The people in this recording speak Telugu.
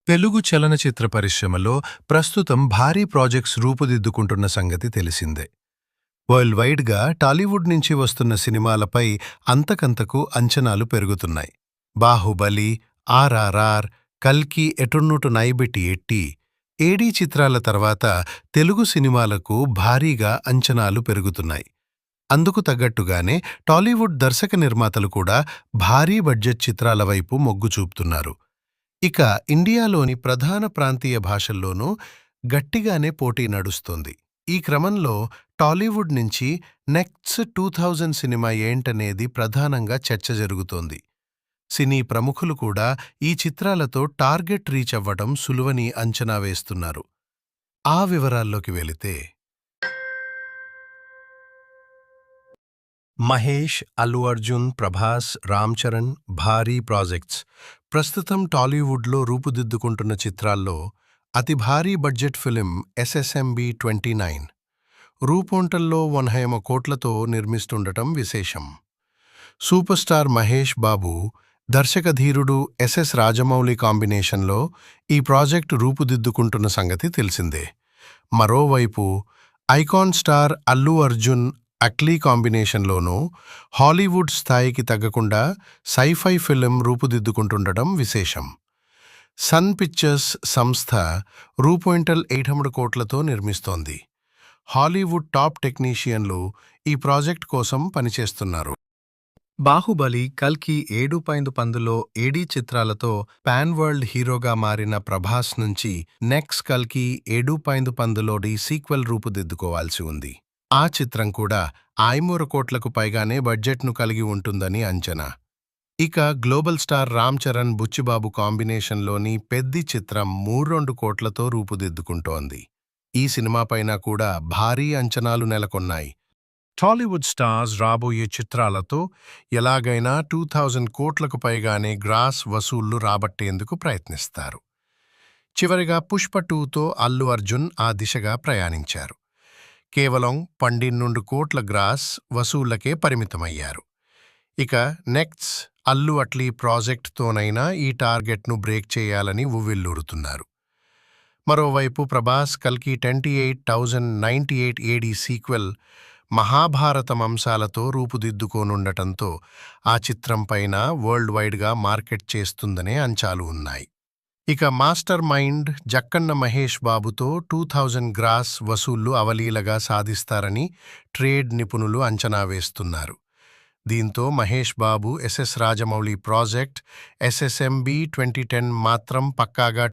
తెలుగు చలనచిత్ర పరిశ్రమలో ప్రస్తుతం భారీ ప్రాజెక్ట్స్ రూపుదిద్దుకుంటున్న సంగతి తెలిసిందే. వరల్డ్ వైడ్గా టాలీవుడ్ నుంచి వస్తున్న సినిమాలపై అంతకంతకు అంచనాలు పెరుగుతున్నాయి. బాహుబలి, ఆర్ఆర్ఆర్, కల్కి ఎటున్నూటు నైబిటి ఎట్టి, ఏడీ చిత్రాల తర్వాత తెలుగు సినిమాలకు భారీగా అంచనాలు పెరుగుతున్నాయి. అందుకు తగ్గట్టుగానే టాలీవుడ్ దర్శక నిర్మాతలు కూడా భారీ బడ్జెట్ చిత్రాల వైపు మొగ్గు చూపుతున్నారు. ఇక ఇండియాలోని ప్రధాన ప్రాంతీయ భాషల్లోనూ గట్టిగానే పోటీ నడుస్తోంది. ఈ క్రమంలో టాలీవుడ్ నుంచి నెక్స్ట్ 2000 సినిమా ఏంటనేది ప్రధానంగా చర్చ జరుగుతోంది. సినీ ప్రముఖులు కూడా ఈ చిత్రాలతో టార్గెట్ రీచ్ అవ్వడం సులువని అంచనా వేస్తున్నారు. ఆ వివరాల్లోకి వెళితే మహేష్, అల్లు అర్జున్, ప్రభాస్, రామ్ చరణ్ భారీ ప్రాజెక్ట్స్ ప్రస్తుతం టాలీవుడ్లో రూపుదిద్దుకుంటున్న చిత్రాల్లో అతి భారీ బడ్జెట్ ఫిలిం ఎస్ఎస్ఎంబి 29 రూపొంటల్లో 100 కోట్లతో నిర్మిస్తుండటం విశేషం. సూపర్ స్టార్ మహేష్ బాబు, దర్శకధీరుడు ఎస్ఎస్ రాజమౌళి కాంబినేషన్లో ఈ ప్రాజెక్టు రూపుదిద్దుకుంటున్న సంగతి తెలిసిందే. మరోవైపు ఐకాన్ స్టార్ అల్లు అర్జున్ అట్లీ కాంబినేషన్లోనూ హాలీవుడ్ స్థాయికి తగ్గకుండా సైఫై ఫిలిం రూపుదిద్దుకుంటుండటం విశేషం. సన్ పిక్చర్స్ సంస్థ రూపొంటల్ 800 కోట్లతో నిర్మిస్తోంది. హాలీవుడ్ టాప్ టెక్నీషియన్లు ఈ ప్రాజెక్ట్ కోసం పనిచేస్తున్నారు. బాహుబలి, కల్కి 7.10లో ఏడీ చిత్రాలతో పాన్ వరల్డ్ హీరోగా మారిన ప్రభాస్ నుంచి నెక్స్ట్ కల్కి 7.10లోడి సీక్వెల్ రూపుదిద్దుకోవాల్సి ఉంది. ఆ చిత్రం కూడా 500 కోట్లకు పైగానే బడ్జెట్ను కలిగి ఉంటుందని అంచనా. ఇక గ్లోబల్ స్టార్ రామ్ చరణ్, బుచ్చిబాబు కాంబినేషన్లోని పెద్ది చిత్రం 32 కోట్లతో రూపుదిద్దుకుంటోంది. ఈ సినిమాపైన కూడా భారీ అంచనాలు నెలకొన్నాయి. టాలీవుడ్ స్టార్స్ రాబోయే చిత్రాలతో ఎలాగైనా 2000 కోట్లకు పైగానే గ్రాస్ వసూళ్లు రాబట్టేందుకు ప్రయత్నిస్తారు. చివరిగా పుష్ప 2తో అల్లు అర్జున్ ఆ దిశగా ప్రయాణించారు. కేవలం 12 కోట్ల గ్రాస్ వసూళ్లకే పరిమితమయ్యారు. ఇక నెక్స్ట్ అల్లు అట్లీ ప్రాజెక్ట్తోనైనా ఈ టార్గెట్ను బ్రేక్ చేయాలని ఉవ్విళ్లూరుతున్నారు. మరోవైపు ప్రభాస్ కల్కి 28,098 ఏడీ సీక్వెల్ మహాభారతం అంశాలతో రూపుదిద్దుకోనుండటంతో ఆ చిత్రంపైన వరల్డ్ వైడ్గా మార్కెట్ చేస్తుందనే అంచాలు ఉన్నాయి. ఇక మాస్టర్ మైండ్ జక్కన్న మహేష్ బాబుతో 2000 గ్రాస్ వసూళ్లు అవలీలగా సాధిస్తారని ట్రేడ్ నిపుణులు అంచనా వేస్తున్నారు. దీంతో Mahesh Babu SS Rajamouli project SSMB 2010 మాత్రం పక్కాగా